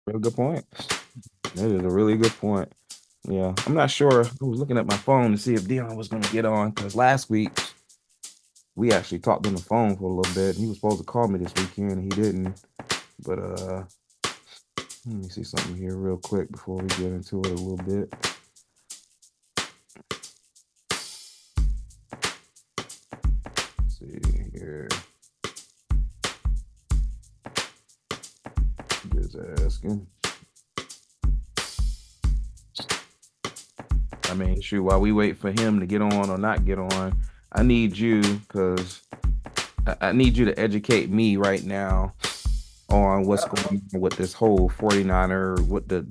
Real good point. That is a really good point. Yeah, I'm not sure. I was looking at my phone to see if Dion was going to get on because last week we actually talked on the phone for a little bit. He was supposed to call me this weekend, and he didn't. But let me see something here real quick before we get into it a little bit. Let's see here. Just asking. I mean, shoot, while we wait for him to get on or not get on, I need you because I need you to educate me right now on what's Uh-oh. going on with this whole 49er,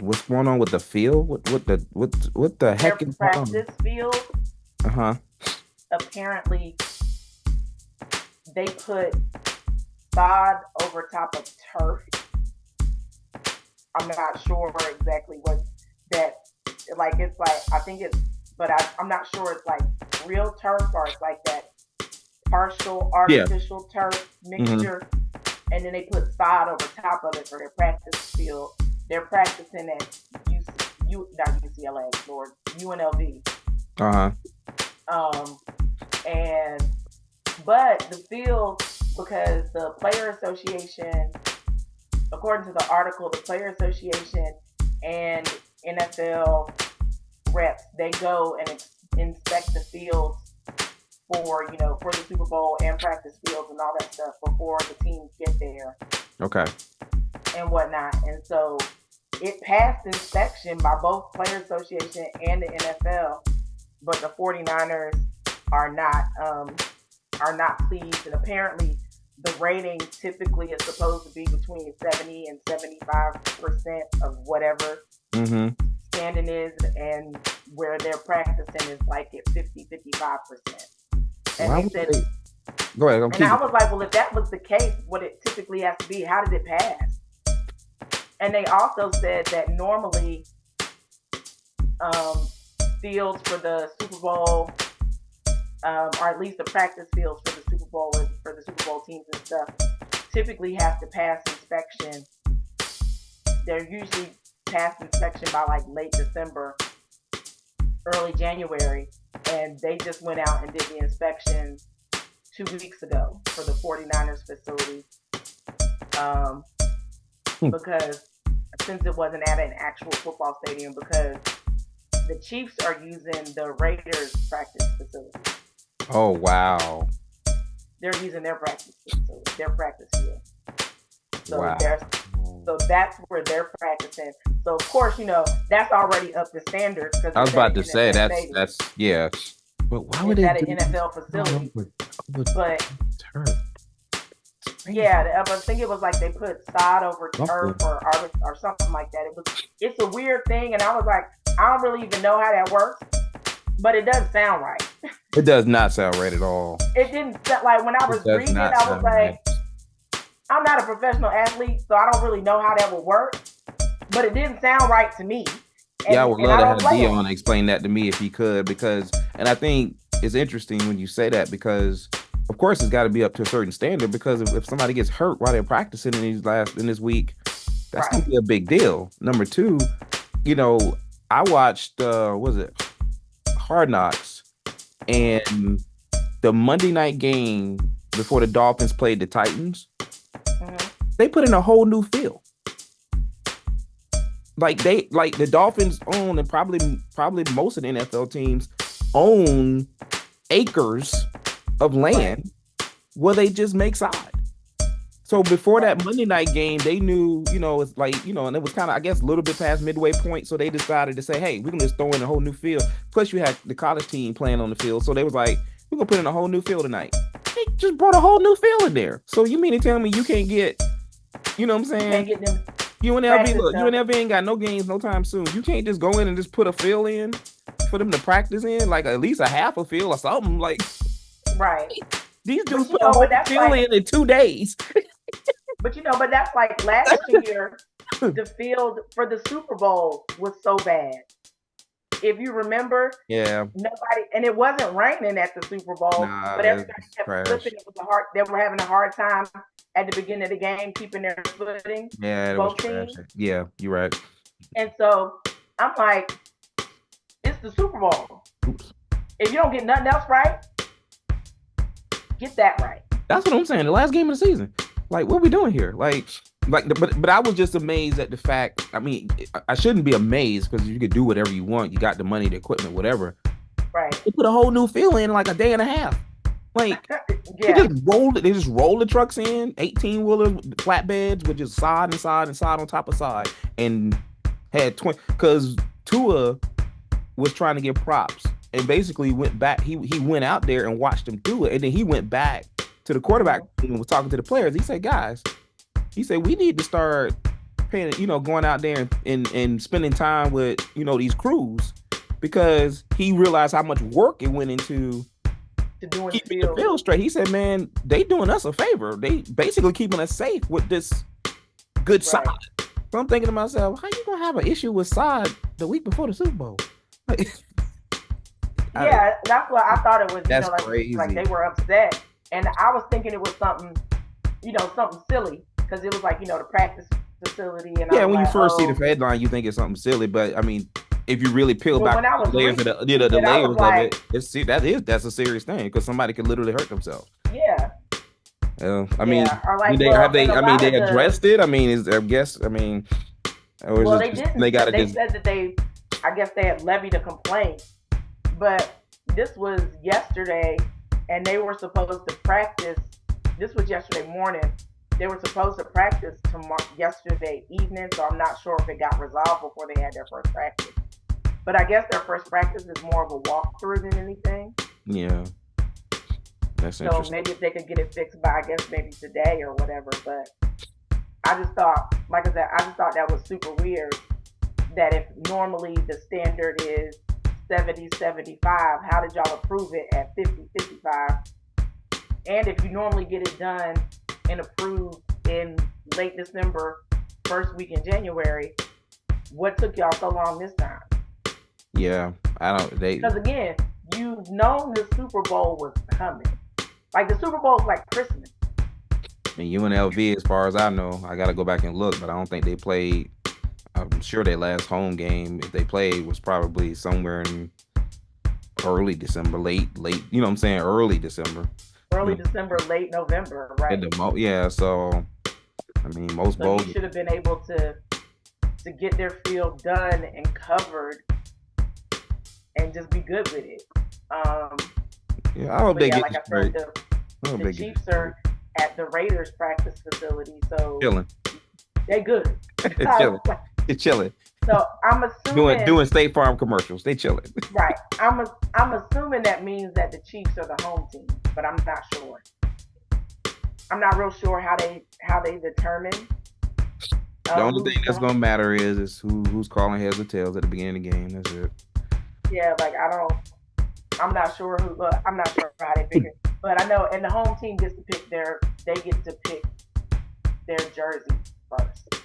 what's going on with the field? What the heck Their is going on? practice field, Uh-huh. apparently they put sod over top of turf. I'm not sure exactly what that like. It's like I think it's, but I'm not sure it's like real turf or it's like that partial Yeah. artificial turf Hmm. mixture, and then they put sod over top of it for their practice field. They're practicing at not UCLA, Lord, UNLV. Uh-huh. Um, and but the field, because the player association, according to the article, the player association and NFL reps, they go and inspect the fields for for the Super Bowl and practice fields and all that stuff before the teams get there Okay. and whatnot. And so it passed inspection by both player association and the NFL, but the 49ers are not are not pleased. And apparently the rating typically is supposed to be between 70 and 75% of whatever Mm-hmm. standing is, and where they're practicing is like at 50-55%. And Why they would said, they go ahead? I'm and I keeping. was like, well, if that was the case, what it typically has to be, how did it pass? And they also said that normally um, fields for the Super Bowl, or at least the practice fields for the Super Bowl and for the Super Bowl teams and stuff, typically have to pass inspection. They're usually past inspection by like late December, early January, and they just went out and did the inspection 2 weeks ago for the 49ers facility, um, because since it wasn't at an actual football stadium, because the Chiefs are using the Raiders practice facility. Oh wow. They're using their practice facility, their practice field. So Wow. there's so that's where they're practicing. So of course, that's already up to standards because I was it's at about an to say NFL stadium. that's yeah. But why would It's they at an do this NFL all facility. over But turf? It's crazy. yeah, I think it was like they put sod over turf Buffalo. or something like that. It's a weird thing, and I was like, I don't really even know how that works, but it doesn't sound right. It does not sound right at all. It didn't like when I It was does reading it, not I was sound right. like, I'm not a professional athlete, so I don't really know how that would work, but it didn't sound right to me, Yeah, I and would and love I to don't have blame him. Dion explain that to me if he could, because, and I think it's interesting when you say that because, of course, it's got to be up to a certain standard. Because if somebody gets hurt while they're practicing in this week, that's Right. gonna be a big deal. Number two, you know, I watched was it Hard Knocks Mhm. and the Monday night game before the Dolphins played the Titans. Mhm. They put in a whole new field. Like the Dolphins own, and probably most of the NFL teams own acres of Right. land where they just make side. So before Right. that Monday night game, they knew, it's like, and it was kind of, I guess, a little bit past midway point. So they decided to say, hey, we can just throw in a whole new field. Plus, you had the college team playing on the field. So they was like, we're gonna put in a whole new field tonight. They just brought a whole new field in there. So you mean to tell me you can't get, you know what I'm You saying? can't get them UNLV, practice look, stuff. UNLV ain't got no games no time soon. You can't just go in and just put a field in for them to practice in, like at least a half a field or something. Like Right. these dudes But put a but whole that's field like, in 2 days. but that's like last year. The field for the Super Bowl was so bad. If you remember, Yeah, nobody, and it wasn't raining at the Super Bowl, nah, but everybody it's kept trash. slipping. It was a hard. They were having a hard time at the beginning of the game, keeping their footing, Yeah, that was both trash. teams. Yeah, you're right. And so I'm like, it's the Super Bowl. Oops. If you don't get nothing else right, get that right. That's what I'm saying. The last game of the season. Like, what are we doing here? But I was just amazed at the fact. I mean, I shouldn't be amazed because you could do whatever you want. You got the money, the equipment, whatever. Right. They put a whole new feel in like a day and a half. Like they Yeah. just rolled it. They just rolled the trucks in, 18-wheeler flatbeds with just side and side and side on top of side, and had 20. Because Tua was trying to get props and basically went back. He went out there and watched them do it, and then he went back to the quarterback and was talking to the players. He said, "Guys, he said we need to start paying. Going out there and spending time with these crews because he realized how much work it went into." To doing Keeping the field straight. He said, man, they doing us a favor. They basically keeping us safe with this good side. So I'm thinking to myself, how you gonna have an issue with side the week before the Super Bowl? Yeah, that's what I thought it was. That's crazy. Like they were upset, and I was thinking it was something, something silly because it was like the practice facility. And yeah, when you first see the headline, you think it's something silly, but I mean, if you really peel back the layers of the layers of it, that's a serious thing because somebody could literally hurt themselves. Yeah. I mean, they addressed it. I mean, I guess. I mean, well, they didn't. They said that I guess they had levied a complaint, but this was yesterday, and they were supposed to practice. This was yesterday morning. They were supposed to practice yesterday evening, so I'm not sure if it got resolved before they had their first practice. But I guess their first practice is more of a walkthrough than anything. Yeah. That's interesting. So maybe if they could get it fixed by, I guess, maybe today or whatever. But I just thought, like I said, that was super weird that if normally the standard is 70, 75, how did y'all approve it at 50, 55? And if you normally get it done and approved in late December, first week in January, what took y'all so long this time? Yeah, because again, you've known the Super Bowl was coming. Like the Super Bowl is like Christmas. And UNLV, as far as I know, I got to go back and look, but I don't think they played. I'm sure their last home game, if they played, was probably somewhere in early December, late. You know what I'm saying? Early December. Early December, late November, right? Yeah. So, I mean, most bowls. You should have been able to get their field done and covered, and just be good with it. Yeah, I hope they get like I said, the Chiefs are at the Raiders practice facility, so chilling. They good. They're chilling. So I'm assuming doing State Farm commercials. They chilling. Right. I'm assuming that means that the Chiefs are the home team, but I'm not sure. I'm not real sure how they determine. The only thing that's gonna matter is who's calling heads or tails at the beginning of the game. That's it. Yeah, I'm not sure I'm not sure how they figure. But I know, and the home team gets to pick their jersey first.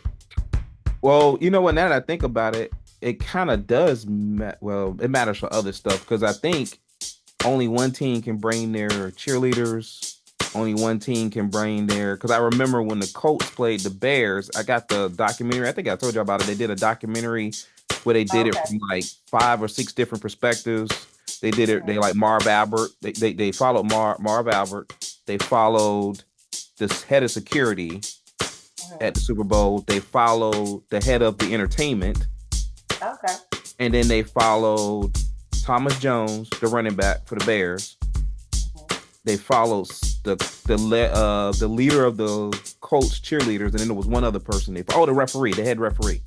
Well, you know what? Now that I think about it, it kind of does. It matters for other stuff because I think only one team can bring their cheerleaders. Only one team can bring their. Because I remember when the Colts played the Bears, I got the documentary. I think I told you about it. They did a documentary where they did it from like 5 or 6 different perspectives. They did it. They like Marv Albert. They followed Marv Albert. They followed this head of security at the Super Bowl. They followed the head of the entertainment. Okay. And then they followed Thomas Jones, the running back for the Bears. They followed the leader of the Colts cheerleaders, and then there was one other person. The referee, the head referee.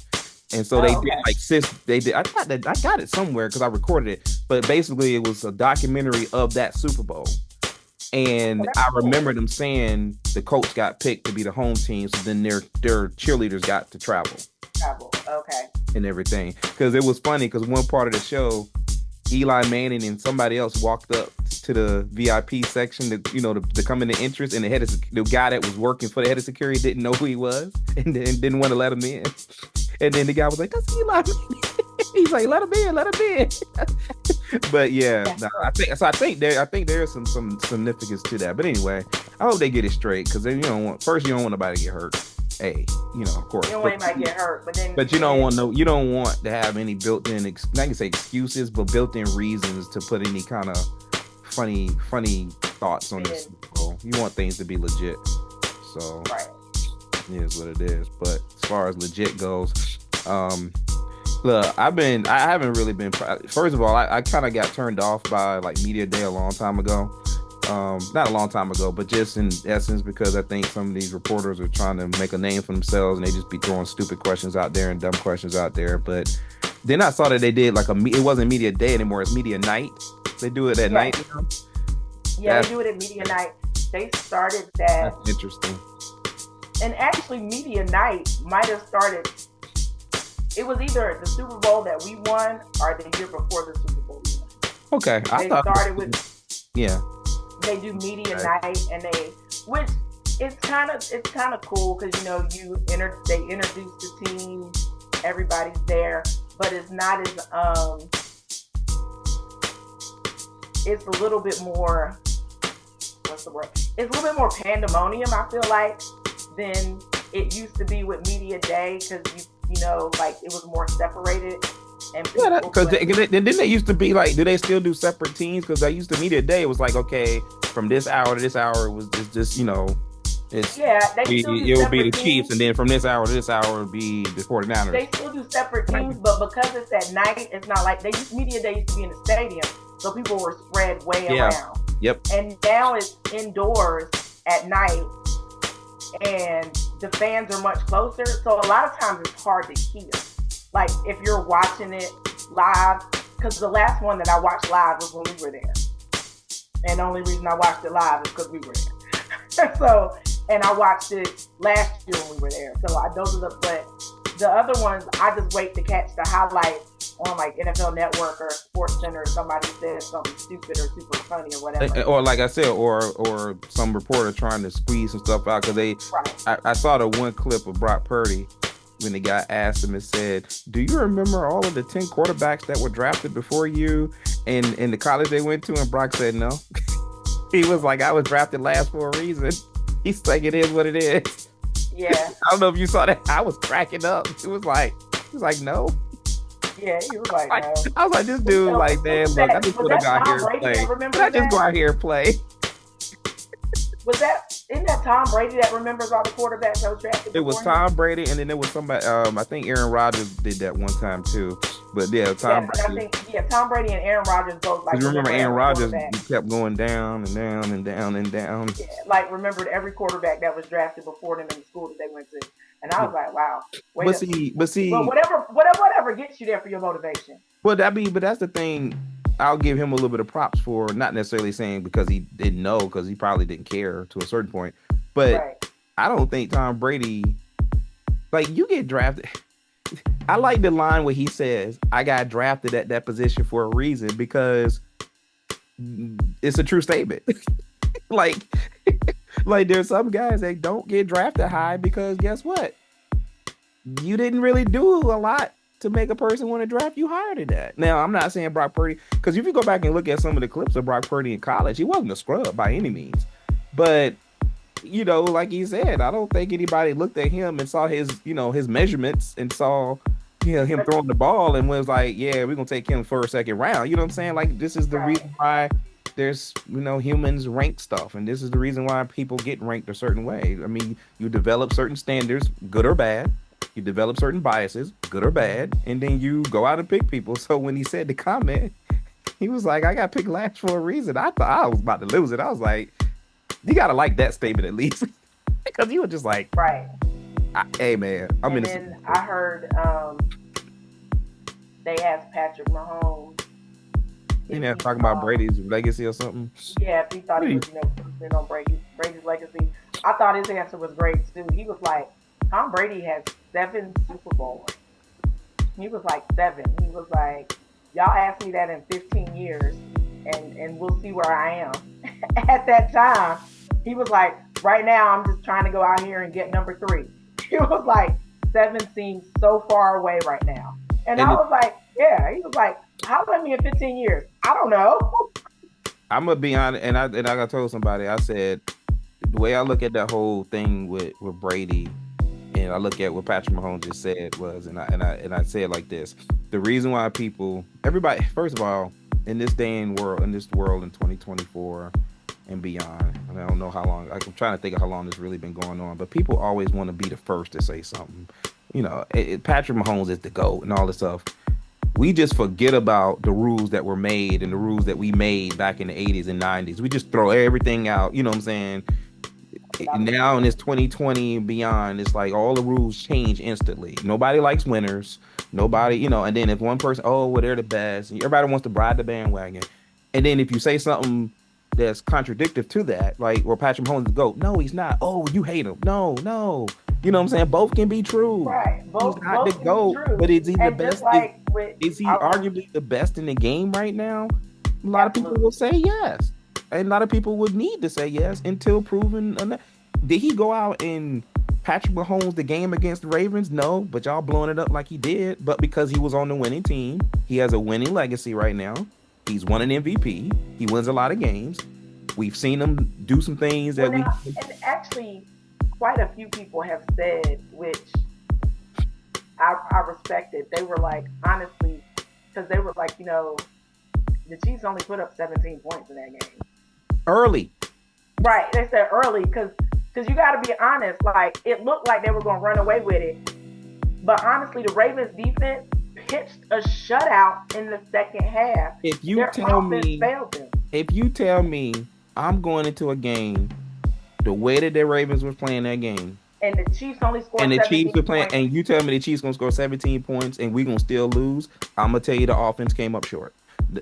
And so they did I got it somewhere because I recorded it, but basically it was a documentary of that Super Bowl. And I remember them saying the Colts got picked to be the home team, so then their cheerleaders got to travel. Okay. And everything. Because it was funny because one part of the show, Eli Manning and somebody else walked up to the VIP section to come in the entrance, and the guy that was working for the head of security didn't know who he was and didn't want to let him in. And then the guy was like, "That's Eli Manning." He's like, "Let him in." But yeah, That's no, I correct. think so. I think there is some significance to that. But anyway, I hope they get it straight because then you don't want nobody to get hurt. Hey, of You course, don't want anybody to get hurt, but you don't want to have any built-in not can say excuses, but built-in reasons to put any kind of funny thoughts on this spin Super Bowl. You want things to be legit. So right. it is what it is. But as far as legit goes, um, look, I haven't really been. First of all, I kind of got turned off by like media day a long time ago. Not a long time ago, but just in essence because I think some of these reporters are trying to make a name for themselves and they just be throwing stupid questions out there and dumb questions out there. But then I saw that they did like it wasn't media day anymore; it's media night. They do it at Yeah, night. yeah, they That's do it at media night. They started that, that's interesting. and actually, media night might have started. It was either the Super Bowl that we won or the year before the Super Bowl we won. Okay, I They thought, started with yeah. they do media Okay. night, and which it's kind of cool because they introduce the team, everybody's there, but it's not as it's a little bit more, what's the word? It's a little bit more pandemonium. I feel like than it used to be with media day because like it was more separated and Yeah, people because would. didn't they used to be like, do they still do separate teams? Because I used to media day. It was like, okay, from this hour to this hour, it was just it's Yeah, they still do it will be the separate Chiefs, teams. and then from this hour to this hour, it would be the 49ers. They still do separate teams, but because it's at night, it's not like media day used to be in the stadium, so people were spread way Yeah. around. Yep. And now it's indoors at night, and the fans are much closer. So a lot of times it's hard to hear. Like if you're watching it live, because the last one that I watched live was when we were there, and the only reason I watched it live is because we were there. So, and I watched it last year when we were there. So those are but the other ones I just wait to catch the highlights on like NFL Network or Sports Center. Or somebody says something stupid or super funny or whatever. Or like I said, or some reporter trying to squeeze some stuff out because Right. I saw the one clip of Brock Purdy when the guy asked him and said, "Do you remember all of the 10 quarterbacks that were drafted before you and in the college they went to?" And Brock said, "No." He was like, "I was drafted last for a reason." He's like, "It is what it is." Yeah. I don't know if you saw that. I was cracking up. He was like, "No." Yeah. He was like, Like, no. I was like, "This dude, like, Who man, was look, I that? just Was want to that go out here Tom and Brady play. that Did I remembers just go that? out here and play?" Isn't that Tom Brady that remembers all the quarterbacks that was drafted It was before him? Tom Brady, and then there was somebody. I think Aaron Rodgers did that one time too. But yeah, Yeah, Tom and I Brady. think Tom Brady and Aaron Rodgers both like Because remember, remember Aaron every Rodgers quarterback. kept going down and down and down and down. Yeah, like remembered every quarterback that was drafted before them in the school that they went to. And I Yeah. was like, wow, wait But a see, but but see, whatever gets you there for your motivation. but that's the thing. I'll give him a little bit of props for not necessarily saying because he didn't know, because he probably didn't care to a certain point. But Right. I don't think Tom Brady, like, you get drafted. I like the line where he says, "I got drafted at that position for a reason," because it's a true statement. like, like there's some guys that don't get drafted high because guess what? You didn't really do a lot to make a person want to draft you higher than that. Now, I'm not saying Brock Purdy, because if you go back and look at some of the clips of Brock Purdy in college, he wasn't a scrub by any means. But like he said, I don't think anybody looked at him and saw his measurements and saw, him throwing the ball and was like, yeah, we're gonna take him for a second round. You know what I'm saying? Like, this is the Right. reason why there's humans rank stuff, and this is the reason why people get ranked a certain way. I mean, you develop certain standards, good or bad. You develop certain biases, good or bad, and then you go out and pick people. So when he said the comment, he was like, "I got picked last for a reason." I thought I was about to lose it. I was like, you gotta like that statement at least, because you were just like, Right. "Hey man, I'm in And the Super then Bowl." I heard they asked Patrick Mahomes You if know, he talking about thought, Brady's legacy or something. yeah, if he thought he was, focusing on Brady's legacy. I thought his answer was great too. He was like, Tom Brady has 7 Super Bowls. He was like 7. He was like, y'all asked me that in 15 years, and we'll see where I am. At that time, he was like, right now I'm just trying to go out here and get number 3. He was like, 7 seems so far away right now. And And I it, was like, yeah. He was like, How many in 15 years? I don't know. I'm gonna be honest, and I told somebody, I said the way I look at that whole thing with Brady, and I look at what Patrick Mahomes just said was, and I say it like this: the reason why everybody, first of all, in this day and world, in this world in 2024 and beyond, and I don't know how long. I'm trying to think of how long this really been going on, but people always want to be the first to say something. Patrick Mahomes is the GOAT and all this stuff. We just forget about the rules that were made and the rules that we made back in the 80s and 90s. We just throw everything out. You know what I'm saying? Now in this 2020 and beyond, it's like all the rules change instantly. Nobody likes winners. Nobody, and then if one person, oh, well, they're the best, and everybody wants to ride the bandwagon. And then if you say something that's contradictory to that, like, well, Patrick Mahomes is the GOAT. No, he's not. Oh, you hate him. No, no. You know what I'm saying? Both can be true. Right. He's not the Both can be GOAT, true. but is he the And just best? like with Is he arguably the best in the game right now? A lot of people Absolutely. will say yes. And a lot of people would need to say yes until proven. Did he go out and Patrick Mahomes the game against the Ravens? No, but y'all blowing it up like he did. But because he was on the winning team, he has a winning legacy right now. He's won an MVP. He wins a lot of games. We've seen him do some things Well, that we. now, and actually, quite a few people have said, which I respected. They were like, honestly, because they were like, the Chiefs only put up 17 points in that game. Early. Right. They said early because you got to be honest. Like, it looked like they were going to run away with it. But honestly, the Ravens defense pitched a shutout in the second half. If you Their tell offense me, failed them. if you tell me I'm going into a game the way that the Ravens was playing that game, And the Chiefs only scored and the 17 Chiefs were playing, points. and you tell me the Chiefs gonna score 17 points and we gonna still lose, I'm gonna tell you the offense came up short.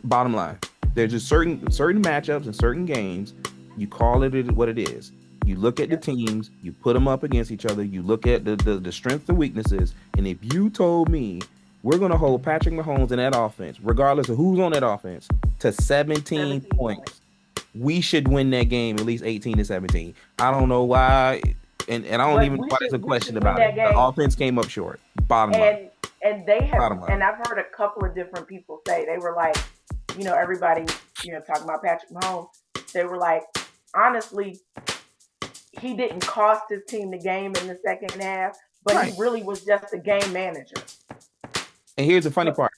Bottom line, there's just certain matchups and certain games. You call it what it is. You look at the teams, you put them up against each other. You look at the strengths and weaknesses. And if you told me we're gonna hold Patrick Mahomes in that offense, regardless of who's on that offense, to 17 points, we should win that game at least 18-17. I don't know why, and I don't But even know why there's a we question should win about it. that The game. offense came up short. Bottom line. And they have, Bottom line. and I've heard a couple of different people say, they were like, everybody, talking about Patrick Mahomes, they were like, honestly, he didn't cost his team the game in the second half, but Right. he really was just a game manager. And here's the funny part,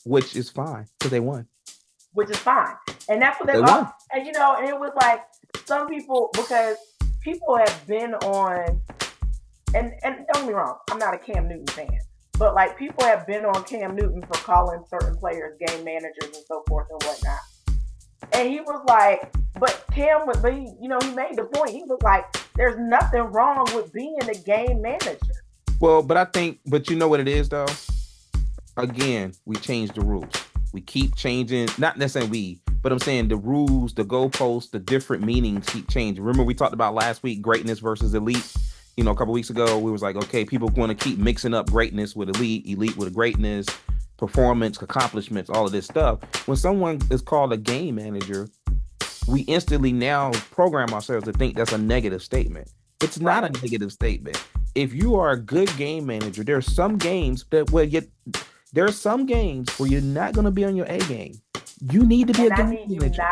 which is fine because they won. Which is fine. And that's what they won. And and it was like some people, because people have been on, and don't get me wrong, I'm not a Cam Newton fan, but like people have been on Cam Newton for calling certain players game managers and so forth and whatnot. And he was like, but Cam was, but he made the point. He was like, there's nothing wrong with being a game manager. Well, but you know what it is though? Again, we changed the rules. We keep changing, not necessarily we, but I'm saying the rules, the goalposts, the different meanings keep changing. Remember we talked about last week, greatness versus elite. A couple weeks ago, we was like, okay, people want to keep mixing up greatness with elite with greatness, performance, accomplishments, all of this stuff. When someone is called a game manager, we instantly now program ourselves to think that's a negative statement. It's not a negative statement. If you are a good game manager, there are some games where you're not going to be on your A game. You need to be a game manager.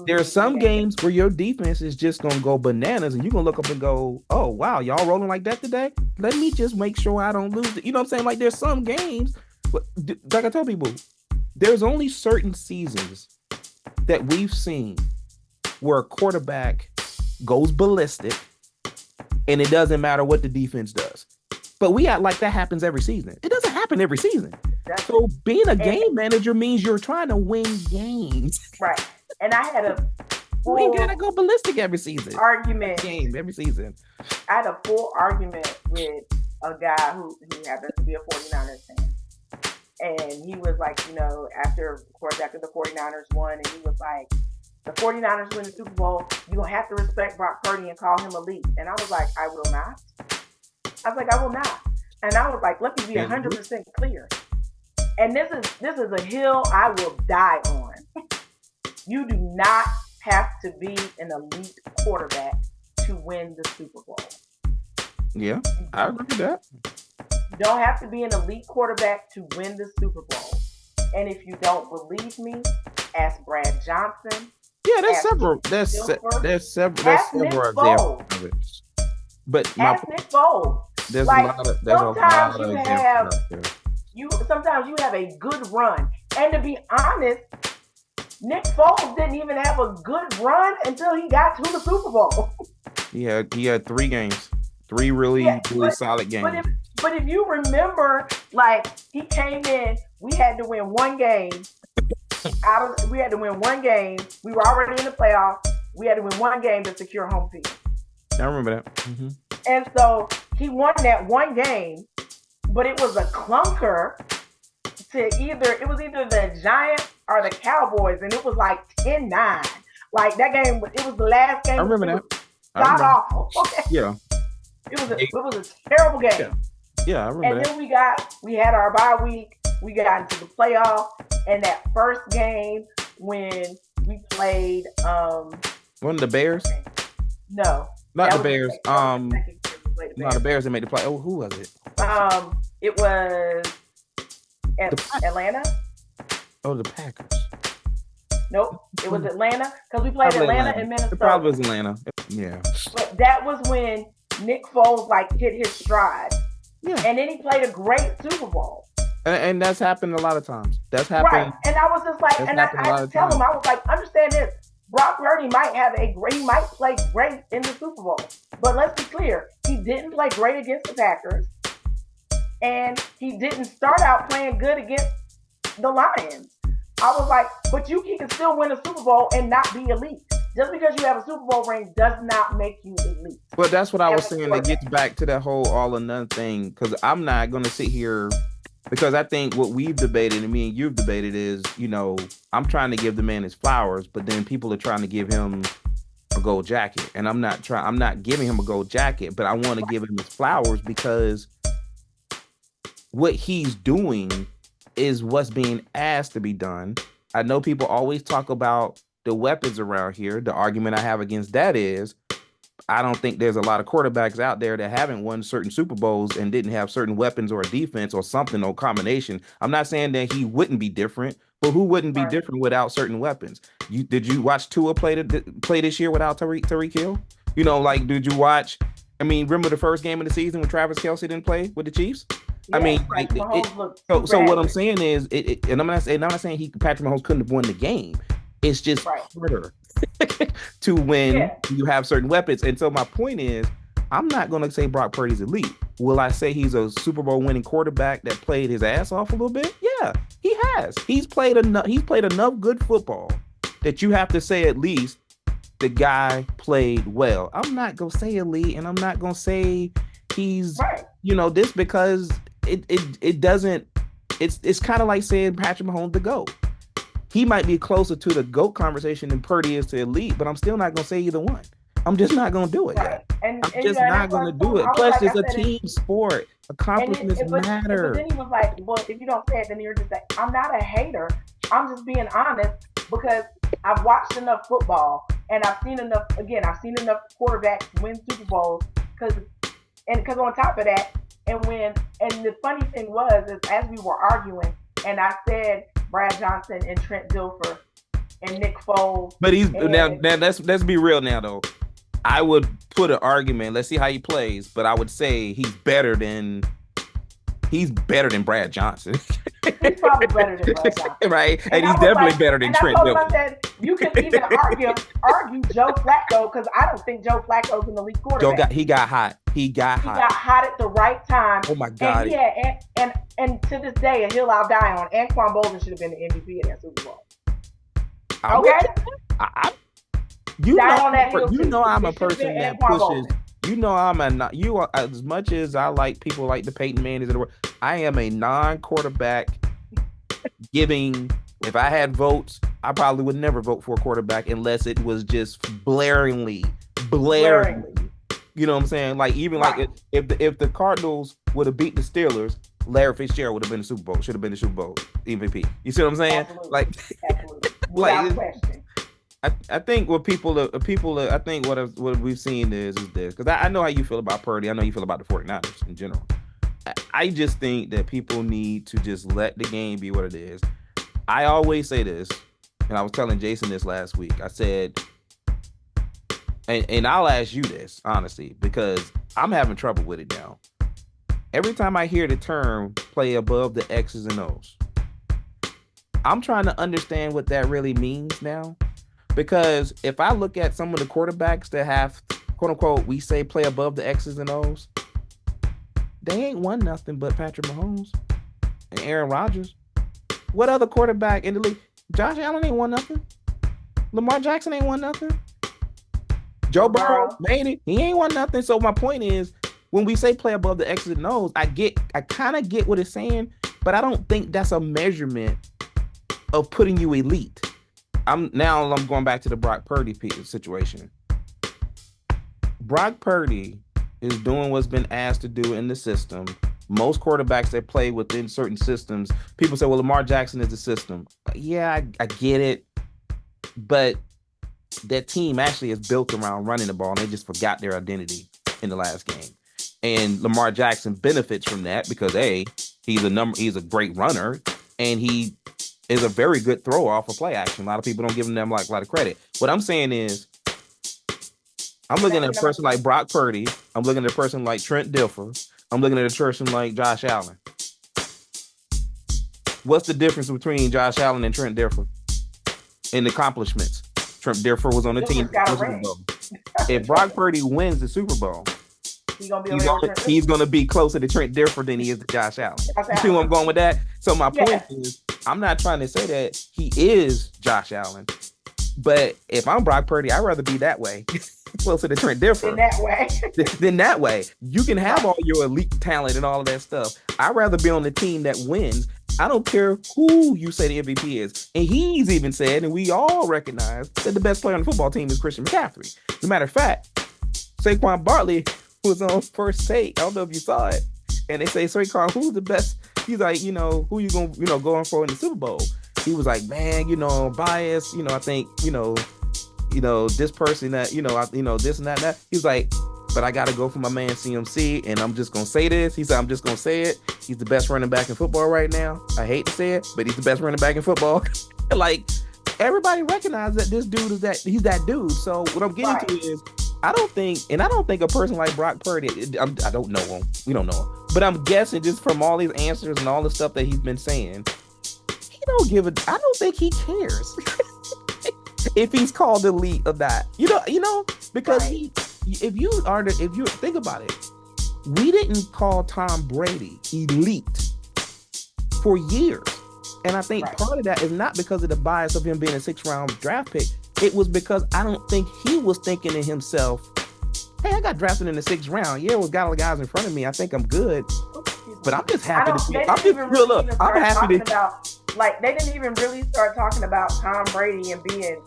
There are some games where your defense is just going to go bananas and you're going to look up and go, oh, wow, y'all rolling like that today? Let me just make sure I don't lose it. You know what I'm saying? Like there's some games, like I tell people, there's only certain seasons that we've seen where a quarterback goes ballistic and it doesn't matter what the defense does. But we act like that happens every season. It doesn't happen every season. So being a game manager means you're trying to win games. Right. And I had a full, we ain't gotta go ballistic every season. Argument. Game every season. I had a full argument with a guy who happens to be a 49ers fan. And he was like, after the 49ers won, and he was like, the 49ers win the Super Bowl, you're going to have to respect Brock Purdy and call him elite. And I was like, I will not. I was like, I will not. And I was like, let me be 100% clear. And this is a hill I will die on. You do not have to be an elite quarterback to win the Super Bowl. Yeah, I agree with that. You don't have to be an elite quarterback to win the Super Bowl. And if you don't believe me, ask Brad Johnson, Yeah, there's ask several. Trent Dilfer, There's ask Nick several examples Foles. of it. But my Ask Nick Foles. Like there's a sometimes lot of you examples have out there. sometimes you have a good run. And to be honest, Nick Foles didn't even have a good run until he got to the Super Bowl. He had 3 games, 3 Yeah, really solid but games. if you remember, like he came in, we had to win one game. We had to win one game. We were already in the playoffs. We had to win one game to secure home field. I remember that. Mm-hmm. And so he won that one game, but it was a clunker to it was either the Giants or the Cowboys, and it was like 10-9. Like that game, it was the last game. I remember that. God awful. Okay. Yeah. It was a terrible game. Yeah, I remember. And then we had our bye week. We got into the playoff, and that first game when we played one of the Bears? No. Not the Bears. Not the Bears that made the play. Oh, who was it? It was Atlanta. Oh, the Packers. Nope, it was Atlanta because we played Atlanta and Minnesota. It probably was Atlanta. Yeah. But that was when Nick Foles hit his stride. Yeah. And then he played a great Super Bowl. And that's happened a lot of times. That's happened. Right. And I was just like, and I tell him, I was like, understand this. Brock Purdy he might play great in the Super Bowl. But let's be clear, he didn't play great against the Packers. And he didn't start out playing good against the Lions. I was like, but he can still win a Super Bowl and not be elite. Just because you have a Super Bowl ring does not make you elite. But that's what I was saying. It gets back to that whole all or none thing. Because I'm not going to sit here. Because I think what we've debated and me and you've debated is, I'm trying to give the man his flowers, but then people are trying to give him a gold jacket. And I'm not giving him a gold jacket, but I want to give him his flowers because what he's doing is what's being asked to be done. I know people always talk about the weapons around here. The argument I have against that is I don't think there's a lot of quarterbacks out there that haven't won certain Super Bowls and didn't have certain weapons or a defense or something or combination. I'm not saying that he wouldn't be different, but who wouldn't be different without certain weapons? Did you watch Tua play this year without Tyreek Hill? Did you watch? I mean, remember the first game of the season when Travis Kelce didn't play with the Chiefs? Yeah, I mean, so what I'm saying is, and I'm not saying Patrick Mahomes couldn't have won the game. It's just harder to win. You have certain weapons, and so my point is, I'm not going to say Brock Purdy's elite. Will I say he's a Super Bowl winning quarterback that played his ass off a little bit? Yeah, he has. He's played enough good football that you have to say at least the guy played well. I'm not going to say elite, and I'm not going to say he's this because it doesn't. It's kind of like saying Patrick Mahomes the GOAT. He might be closer to the GOAT conversation than Purdy is to elite, but I'm still not going to say either one. I'm just not going to do it. Right. I'm just not going to do it. Plus, it's a team sport. Accomplishments matter. But then he was like, well, if you don't say it, then you're just like, I'm not a hater. I'm just being honest because I've watched enough football and I've seen enough quarterbacks win Super Bowls because on top of that, and the funny thing was, is as we were arguing, and I said Brad Johnson and Trent Dilfer and Nick Foles. But now let's be real now though. I would put an argument. Let's see how he plays, but I would say he's better than Brad Johnson. He's probably better than Brad Johnson, right? And he's definitely better than Trent Dilfer. You can even argue Joe Flacco because I don't think Joe Flacco's an elite quarterback. He got hot. He got hot at the right time. Oh my God! And to this day, a hill I'll die on. Anquan Bolden should have been the MVP in that Super Bowl. Okay. I'm a person that pushes. You are as much as I like people like the Peyton Mannings in the world. I am a non-quarterback giving. If I had votes, I probably would never vote for a quarterback unless it was just blaringly. You know what I'm saying? Like even like if the Cardinals would have beat the Steelers, Larry Fitzgerald would have been the Super Bowl. Should have been the Super Bowl MVP. You see what I'm saying? Absolutely. Absolutely. I think what I think what we've seen is this because I know how you feel about Purdy. I know you feel about the 49ers in general. I just think that people need to just let the game be what it is. I always say this, and I was telling Jason this last week. I said, and I'll ask you this honestly because I'm having trouble with it now. Every time I hear the term "play above the X's and O's," I'm trying to understand what that really means now. Because if I look at some of the quarterbacks that have, quote unquote, we say play above the X's and O's, they ain't won nothing but Patrick Mahomes and Aaron Rodgers. What other quarterback in the league? Josh Allen ain't won nothing. Lamar Jackson ain't won nothing. Joe Burrow made it. He ain't won nothing. So my point is, when we say play above the X's and O's, I kind of get what it's saying, but I don't think that's a measurement of putting you elite. I'm going back to the Brock Purdy situation. Brock Purdy is doing what's been asked to do in the system. Most quarterbacks that play within certain systems, people say, well, Lamar Jackson is the system. Yeah, I get it. But that team actually is built around running the ball, and they just forgot their identity in the last game. And Lamar Jackson benefits from that because he's a great runner, and he is a very good throw off of play action. A lot of people don't give him a lot of credit. What I'm saying is, I'm looking at a person like Brock Purdy. I'm looking at a person like Trent Dilfer. I'm looking at a person like Josh Allen. What's the difference between Josh Allen and Trent Dilfer in accomplishments? Trent Dilfer was on the team. If Brock Purdy wins the Super Bowl, he's going to be closer to Trent Dilfer than he is to Josh Allen. You see where I'm going with that? So my point is, I'm not trying to say that he is Josh Allen, but if I'm Brock Purdy, I'd rather be that way, closer to Trent Dilfer. Than that way. You can have all your elite talent and all of that stuff. I'd rather be on the team that wins. I don't care who you say the MVP is. And he's even said, and we all recognize, that the best player on the football team is Christian McCaffrey. As a matter of fact, Saquon Barkley was on First Take. I don't know if you saw it. And they say, Saquon, who's the best? He's like, who you going to, going for in the Super Bowl? He was like, man, bias, I think, this person that, this and that. He's like, but I got to go for my man CMC, and I'm just going to say this. He said, I'm just going to say it. He's the best running back in football right now. I hate to say it, but he's the best running back in football. Like, everybody recognizes that this dude he's that dude. So what I'm getting to is, I don't think a person like Brock Purdy, I don't know him. We don't know him. But I'm guessing just from all these answers and all the stuff that he's been saying, I don't think he cares if he's called elite or not. Because if you think about it, we didn't call Tom Brady elite for years. And I think part of that is not because of the bias of him being a 6th round draft pick. It was because I don't think he was thinking to himself, hey, I got drafted in the 6th round. Yeah, we've got all the guys in front of me. I think I'm good. But I'm just happy to see. I'm happy to. They didn't even really start talking about Tom Brady and being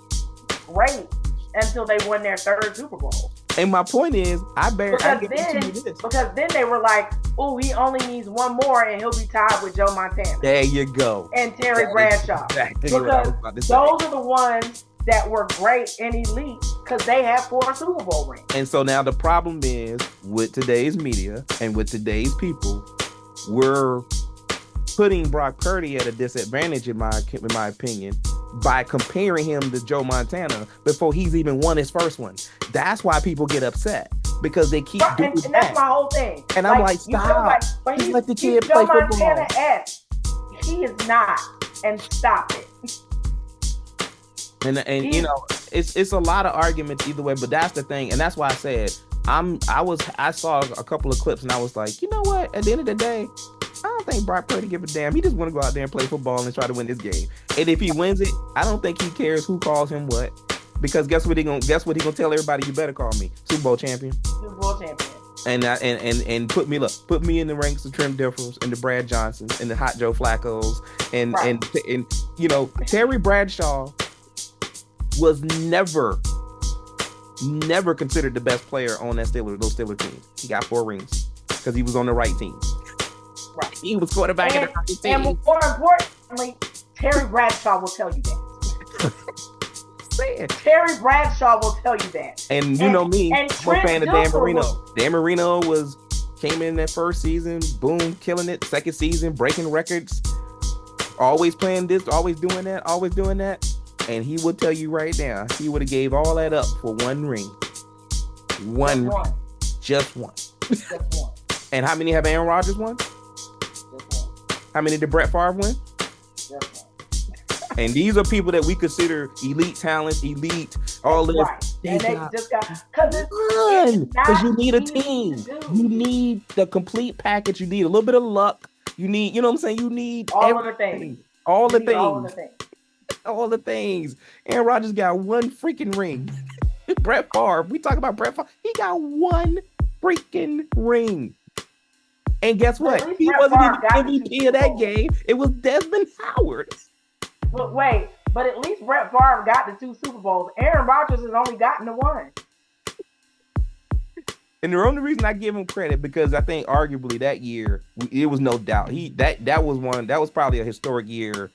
great until they won their 3rd Super Bowl. And my point is, because then they were like, oh, he only needs one more and he'll be tied with Joe Montana. There you go. And Terry Bradshaw. Exactly because those are the ones that were great and elite because they have 4 Super Bowl rings. And so now the problem is, with today's media and with today's people, we're putting Brock Purdy at a disadvantage, in my opinion, by comparing him to Joe Montana before he's even won his first one. That's why people get upset, because they keep doing that. And that's my whole thing. And I'm like, stop. Just let the kid play football. Montana-esque. He is not. And stop it. And it's a lot of arguments either way, but that's the thing. And that's why I said, I saw a couple of clips and I was like, you know what? At the end of the day, I don't think Brock Purdy give a damn. He just want to go out there and play football and try to win this game. And if he wins it, I don't think he cares who calls him what. Because guess what he gonna tell everybody? You better call me Super Bowl champion. Super Bowl champion. And put me in the ranks of Trent Dilfers and the Brad Johnsons and the Hot Joe Flaccos and Terry Bradshaw was never considered the best player on those Steelers teams. He got 4 rings because he was on the right team. Right. He was quarterback in the right team. And more importantly, Terry Bradshaw will tell you that. Terry Bradshaw will tell you that. And you know me, I'm a fan of Dan Marino. Dan Marino came in that first season, boom, killing it. Second season, breaking records. always playing this, always doing that, always doing that. And he would tell you right now, he would have gave all that up for one ring. Just One ring. one. Just one. Just one. And how many have Aaron Rodgers won? Just one. How many did Brett Favre win? Just one. And these are people that we consider elite talents, elite, all That's this. right. They And they got just got because one. it's Because you not need a easy team. to do. You need the complete package. You need a little bit of luck. You need, you know what I'm saying? You need all of the everything. things. All You the need all of the things. things. All the things. Aaron Rodgers got one freaking ring. Brett Favre. We talk about Brett Favre. He got one freaking ring. And guess But at what? least He Brett wasn't even Favre got the two MVP of Super that Bowls. game. It was Desmond Howard. But wait, but at least Brett Favre got the two Super Bowls. Aaron Rodgers has only gotten the one. And the only reason I give him credit because I think arguably that year it was no doubt that was probably a historic year.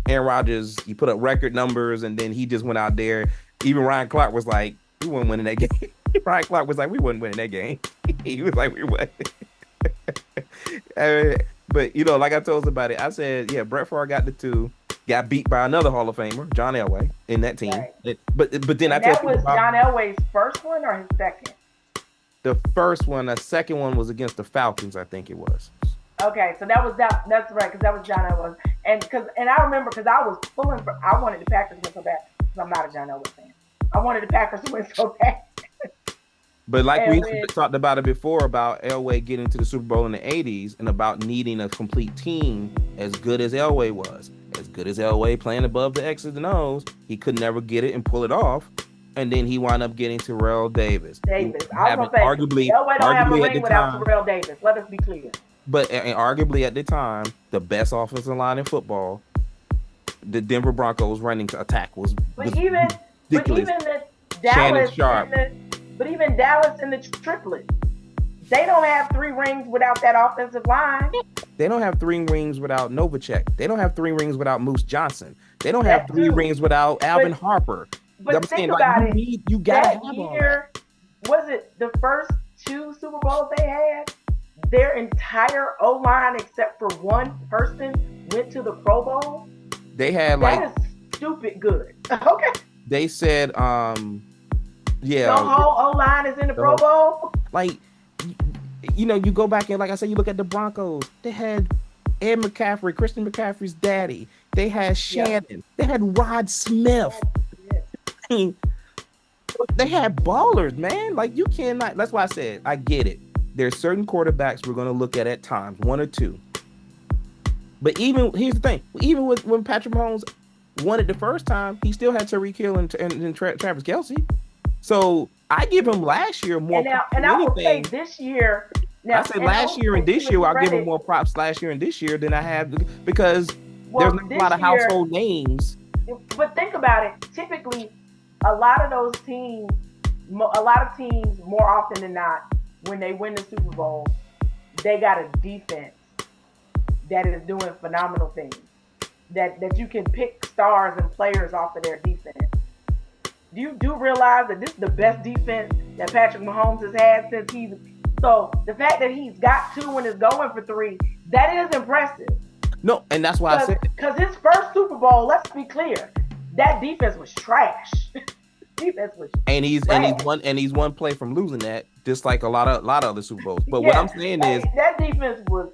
Aaron Rodgers, he put up record numbers, and then he just went out there. Even Ryan Clark was like, "We weren't winning that game." Ryan Clark was like, "We weren't winning that game." He was like, "We won." But you know, like I told somebody, I said, "Yeah, Brett Favre got the two." Got beat by another Hall of Famer, John Elway, in that team. Right. But then And I tell that people was about John Elway's first one or his second? the first one. The second one was against the Falcons, I think it was. Okay, so that was that. That's right, because that was John Elway. And I remember because I was pulling for. I wanted the Packers to win so bad because I'm not a John Elway fan. I wanted the Packers to win so bad. But like And we when- talked about it before about Elway getting to the Super Bowl in the 80s and about needing a complete team as good as Elway was. As good as Elway playing above the X's and O's, he could never get it and pull it off. And then he wound up getting Terrell Davis. Davis. Who I was gonna say arguably Elway don't have a arguably at ring the without time, Terrell Davis. Let us be clear. but and arguably at the time, the best offensive line in football, the Denver Broncos running attack was But even ridiculous. the Shannon Dallas Sharp. but even Dallas in the triplet, they don't have 3 rings without that offensive line. They don't have 3 rings without Novacek. They don't have 3 rings without Moose Johnson. They don't have That 3 too. rings without Alvin Harper. But I'm think saying, about it. you gotta That have all that. year, was it the first 2 Super Bowls they had? Their entire O line, except for one person, went to the Pro Bowl. They had like That is stupid good. Okay, they said, yeah, the whole O line is in the Pro Bowl. like you know, you go back and like I said, you look at the Broncos. They had Ed McCaffrey, Christian McCaffrey's daddy. They had Shannon. They had Rod Smith. They had ballers, man. Like you cannot. That's why I said I get it. There's certain quarterbacks we're going to look at times, 1 or 2. But even here's the thing: even with when Patrick Mahomes won it the first time, he still had Tyreek Hill and Travis Kelce. So I give him last year more. And I will say this year. Now, I said last year and this year, I'll give him more props last year and this year than I have because there's not a lot of household names. But think about it. Typically, a lot of teams more often than not, when they win the Super Bowl, they got a defense that is doing phenomenal things. That you can pick stars and players off of their defense. Do you realize that this is the best defense that Patrick Mahomes has had since he's... So the fact that he's got 2 and is going for 3, that is impressive. No, and that's why I said because his first Super Bowl, let's be clear, that defense was trash. Defense was and he's trash. he's one play from losing that, just like a lot of other Super Bowls. But what I'm saying is that defense was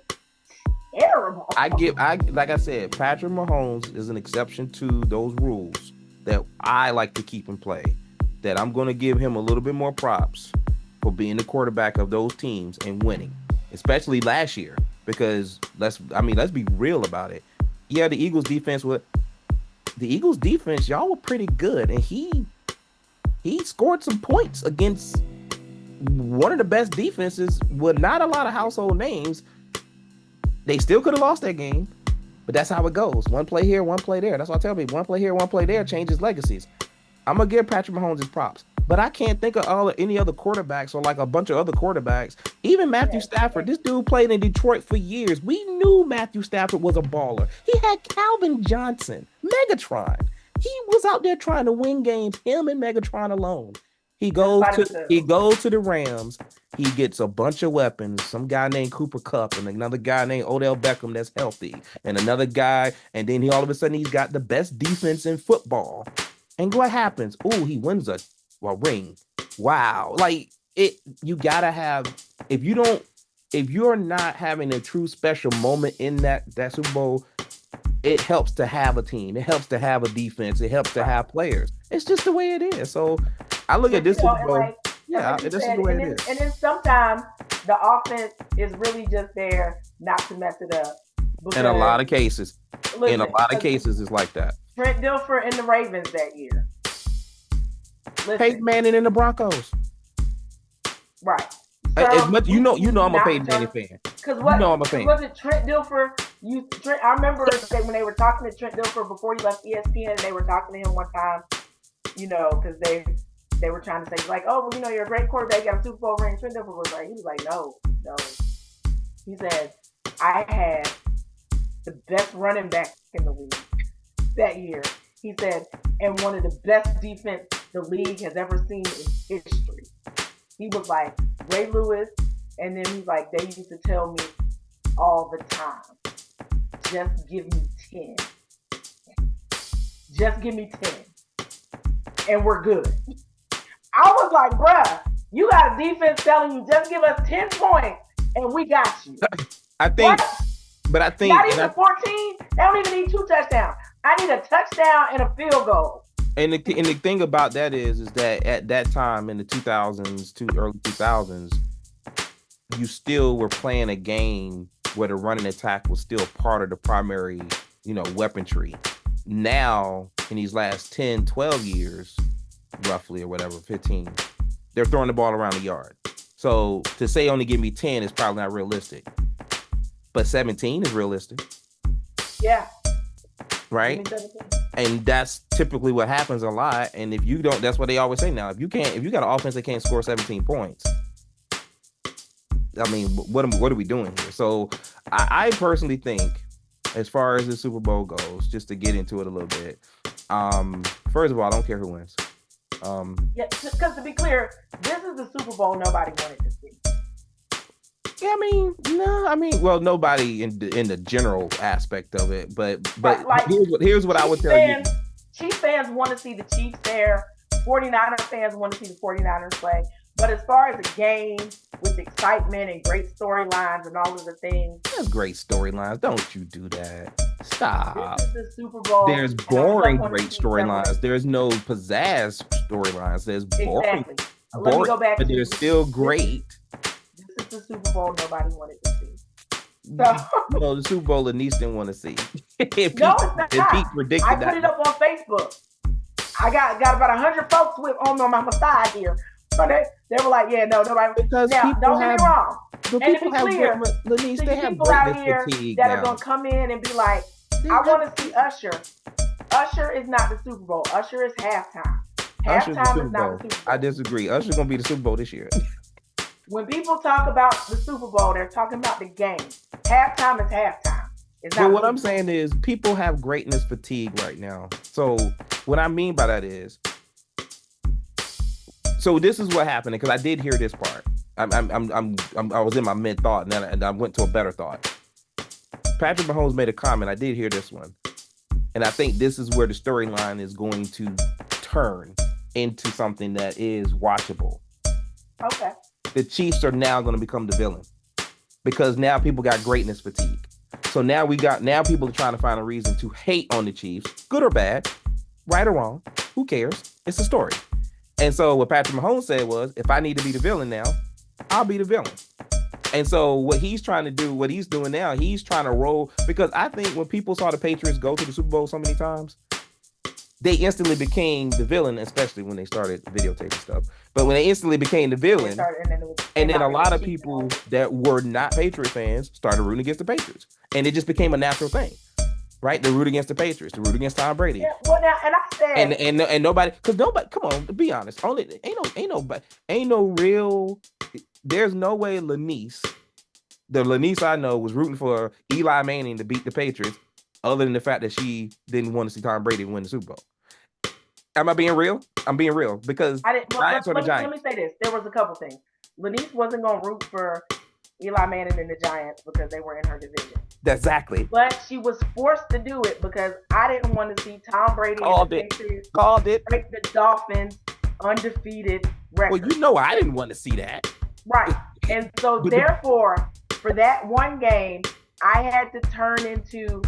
terrible. Like I said, Patrick Mahomes is an exception to those rules that I like to keep in play. That I'm going to give him a little bit more props for being the quarterback of those teams and winning, especially last year. Because let's be real about it. Yeah, the Eagles defense, y'all were pretty good, and he scored some points against one of the best defenses with not a lot of household names. They still could have lost that game, but that's how it goes. One play here, one play there. That's what I tell people. One play here, one play there changes legacies. I'm gonna give Patrick Mahomes his props, but I can't think of any other quarterbacks or like a bunch of other quarterbacks. Even Matthew Stafford. This dude played in Detroit for years. We knew Matthew Stafford was a baller. He had Calvin Johnson, Megatron. He was out there trying to win games, him and Megatron alone. He just goes by to he themselves. goes to the Rams. He gets a bunch of weapons. Some guy named Cooper Cup and another guy named Odell Beckham that's healthy, and another guy, and then he all of a sudden he's got the best defense in football. And what happens? Oh, he wins a ring. Wow. Like it you gotta have if you don't if you're not having a true special moment in that Super Bowl, it helps to have a team. It helps to have a defense. It helps to Right. have players. It's just the way it is. So I look at And this Super Bowl. and Yeah, like you this is said, the way it is. and then sometimes the offense is really just there not to mess it up. In a Because lot of cases, listen, because it's like that. Trent Dilfer and the Ravens that year. Peyton Listen, Manning and the Broncos. right. As Some much you know I'm a not Peyton some Manning fan. because You know I'm a because fan. was it Trent Dilfer? I remember that when they were talking to Trent Dilfer before he left ESPN, and they were talking to him one time, because they were trying to say like, oh, well, you're a great quarterback, you got a Super Bowl ring. Trent Dilfer was like, no, no. He said, I had the best running back in the league that year. He said, and one of the best defense the league has ever seen in history. He was like Ray Lewis, and then he's like, they used to tell me all the time, just give me 10. Just give me 10. And we're good. I was like, bruh, you got a defense telling you just give us 10 points and we got you. I think, what? but I think, not even 14. They don't even need 2 touchdowns. I need a touchdown and a field goal. And the thing about that is that at that time in the 2000s, early 2000s, you still were playing a game where the running attack was still part of the primary, weaponry. Now, in these last 10, 12 years, roughly, or whatever, 15, they're throwing the ball around the yard. So to say only give me 10 is probably not realistic. But 17 is realistic. Yeah. Right? And that's typically what happens a lot. And if you don't, that's what they always say now. If you got an offense that can't score 17 points, I mean, what are we doing here? So I personally think, as far as the Super Bowl goes, just to get into it a little bit, first of all, I don't care who wins. Yeah, because to be clear, this is the Super Bowl nobody wanted to see. Yeah, well, nobody in the general aspect of it, but like, here's what I would tell you. Chiefs fans want to see the Chiefs there. 49er fans want to see the 49ers play. But as far as a game with excitement and great storylines and all of the things. There's great storylines. Don't you do that. Stop. This is the Super Bowl. There's boring great storylines. There's no pizzazz storylines. There's boring. Exactly. Let me go back but they're still great. This is the Super Bowl nobody wanted to see. So, the Super Bowl Denise didn't want to see. Pete predicted I put it up on Facebook. I got about 100 folks on my side here. So they were like, yeah, no, nobody. Because now, don't get me wrong. And to be clear, Lenise, they have people out here that are going to come in and be like, I want to see Usher. Usher is not the Super Bowl. Usher is halftime. Halftime is not the Super Bowl. I disagree. Usher's going to be the Super Bowl this year. When people talk about the Super Bowl, they're talking about the game. Halftime is halftime. But what I'm saying is people have greatness fatigue right now. So what I mean by that is, so this is what happened, because I did hear this part. I was in my mid thought, and I went to a better thought. Patrick Mahomes made a comment. I did hear this one, and I think this is where the storyline is going to turn into something that is watchable. Okay. The Chiefs are now going to become the villain, because now people got greatness fatigue. So now people are trying to find a reason to hate on the Chiefs, good or bad, right or wrong. Who cares? It's a story. And so what Patrick Mahomes said was, if I need to be the villain now, I'll be the villain. And so what he's trying to do, what he's doing now, he's trying to roll, because I think when people saw the Patriots go to the Super Bowl so many times, they instantly became the villain, especially when they started videotaping stuff. But when they instantly became the villain, and then a lot of people that were not Patriot fans started rooting against the Patriots. And it just became a natural thing. Right, to root against the Patriots, to root against Tom Brady. Yeah, well, now, and I said, and nobody, because nobody, come on, to be honest, ain't no real. There's no way the Lenise I know was rooting for Eli Manning to beat the Patriots, other than the fact that she didn't want to see Tom Brady win the Super Bowl. Am I being real? I'm being real because I didn't. Giants are the Let me Giants. say this. There was a couple things. Lanice wasn't gonna root for Eli Manning and the Giants because they were in her division. Exactly. But she was forced to do it because I didn't want to see Tom Brady and the Called it. Patriots Called it. break the Dolphins' undefeated Well, record. you know I didn't want to see that. Right. And so therefore, for that one game, I had to turn into,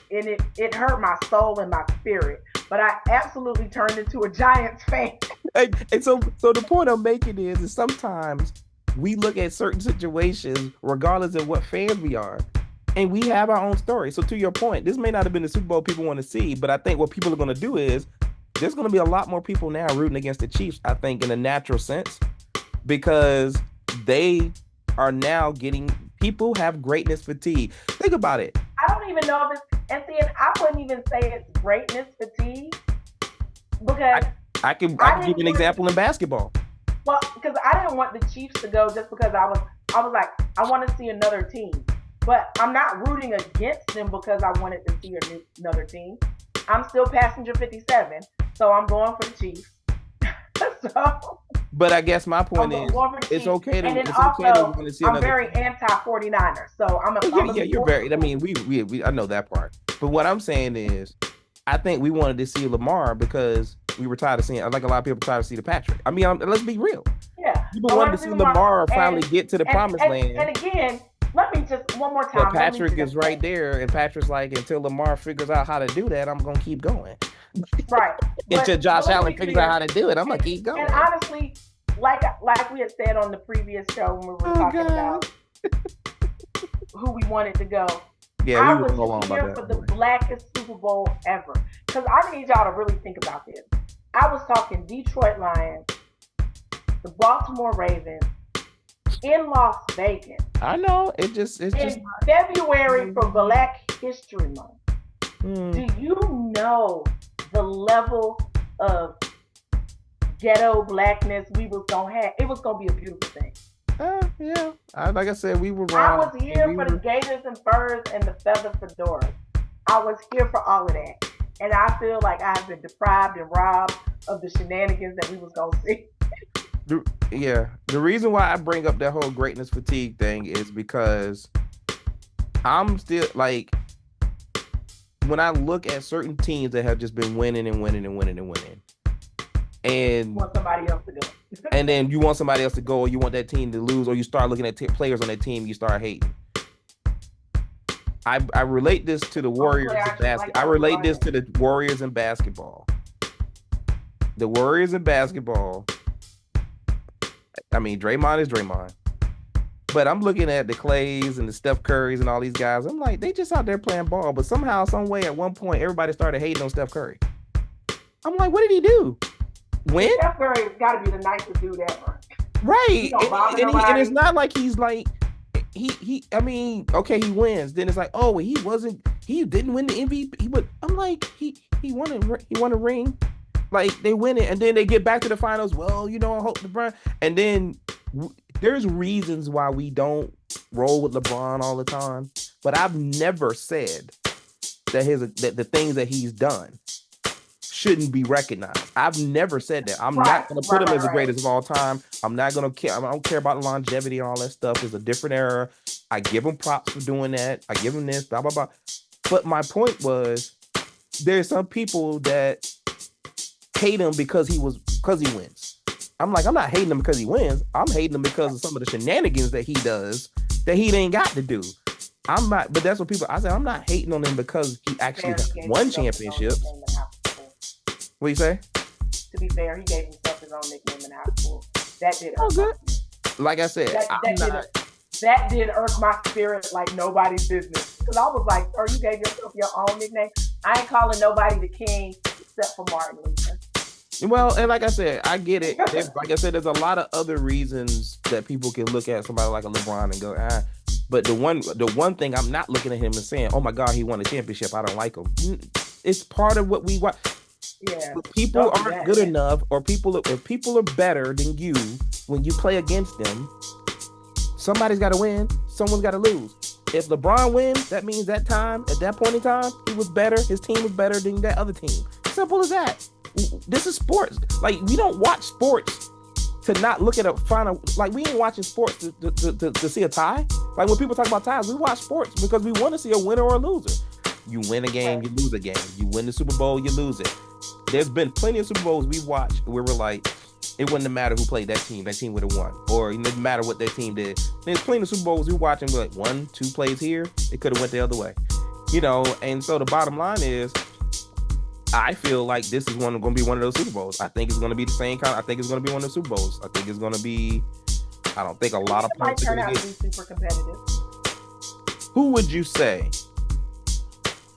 and it hurt my soul and my spirit. But I absolutely turned into a Giants fan. And so the point I'm making is sometimes we look at certain situations, regardless of what fans we are, and we have our own story. So to your point, this may not have been the Super Bowl people want to see, but I think what people are going to do is there's going to be a lot more people now rooting against the Chiefs, I think, in a natural sense, because they are now getting, people have greatness fatigue. Think about it. I don't even know if it's, and see, I wouldn't even say it's greatness fatigue because I can give you an example in basketball. Well, because I didn't want the Chiefs to go just because I was like, I want to see another team. But I'm not rooting against them because I wanted to see another team. I'm still passenger 57, so I'm going for the Chiefs. So, but I guess my point is, it's okay to, and then also, to see I'm very anti-49er, so yeah, you're very. I mean, we I know that part. But what I'm saying is, I think we wanted to see Lamar because we were tired of seeing. Like a lot of people tired to see the Patrick. I mean, let's be real. Yeah, people wanted to see Lamar finally get to the promised land. And again, let me just one more time. But Patrick is right there, and Patrick's like, until Lamar figures out how to do that, I'm gonna keep going. Right. Until Josh Allen figures out how to do it, I'm gonna keep going. And honestly, like we had said on the previous show when we were talking about who we wanted to go. Yeah, I was here for the blackest Super Bowl ever. Because I need y'all to really think about this. I was talking Detroit Lions, the Baltimore Ravens, in Las Vegas. I know. It's just February for Black History Month. Do you know the level of ghetto blackness we was gonna have? It was gonna be a beautiful thing. Yeah. Like I said, we were wrong. I was here for the gators and furs and the feather fedoras. I was here for all of that. And I feel like I've been deprived and robbed of the shenanigans that we was gonna see. The reason why I bring up that whole greatness fatigue thing is because I'm still like, when I look at certain teams that have just been winning and winning and winning and winning, and you want somebody else to go, and then you want somebody else to go, or you want that team to lose, or you start looking at players on that team, you start hating. I relate this to the Warriors in basketball. I relate this to the Warriors in basketball. The Warriors in basketball. I mean, Draymond is Draymond. But I'm looking at the Clays and the Steph Currys and all these guys. I'm like, they just out there playing ball. But somehow, some way, at one point, everybody started hating on Steph Curry. I'm like, what did he do? Win? Steph Curry's got to be the nicest dude ever. Right. And it's not like he's like, I mean, okay, he wins. Then it's like, oh, he didn't win the MVP. But I'm like, he won a ring. Like, they win it, and then they get back to the finals. Well, I hope LeBron. And then there's reasons why we don't roll with LeBron all the time. But I've never said that the things that he's done shouldn't be recognized. I've never said that. I'm not going to put him as the greatest of all time. I'm not going to care. I don't care about longevity and all that stuff. It's a different era. I give him props for doing that. I give him this, blah, blah, blah. But my point was, there's some people that hate him because he wins. I'm like, I'm not hating him because he wins. I'm hating him because of some of the shenanigans that he does that he ain't got to do. I'm not, but that's what people, I say, I'm not hating on him because he actually won championships. What do you say? To be fair, he gave himself his own nickname in high school. That did good. Like I said, that did irk my spirit like nobody's business. Because I was like, sir, you gave yourself your own nickname. I ain't calling nobody the king except for Martin Luther. Well, and like I said, I get it. Like I said, there's a lot of other reasons that people can look at somebody like a LeBron and go, But the one thing I'm not looking at him and saying, oh my God, he won a championship, I don't like him. It's part of what we want. Yeah. People aren't good enough, or if people are better than you when you play against them, somebody's got to win, someone's got to lose. If LeBron wins, that means at that point in time, he was better, his team was better than that other team. Simple as that. This is sports. Like, we don't watch sports to not look at a final. Like, we ain't watching sports to see a tie. Like, when people talk about ties, we watch sports because we want to see a winner or a loser. You win a game, you lose a game. You win the Super Bowl, you lose it. There's been plenty of Super Bowls we watched where we're like, it wouldn't matter who played that team. That team would have won. Or it didn't matter what that team did. There's plenty of Super Bowls we watch and we're like, 1-2 plays here, it could have went the other way. And so the bottom line is, I feel like this is going to be one of those Super Bowls. I think it's going to be the same kind. I think it's going to be one of the Super Bowls. I think it's going to be. I don't think a lot of might points turn out to be super competitive. Who would you say?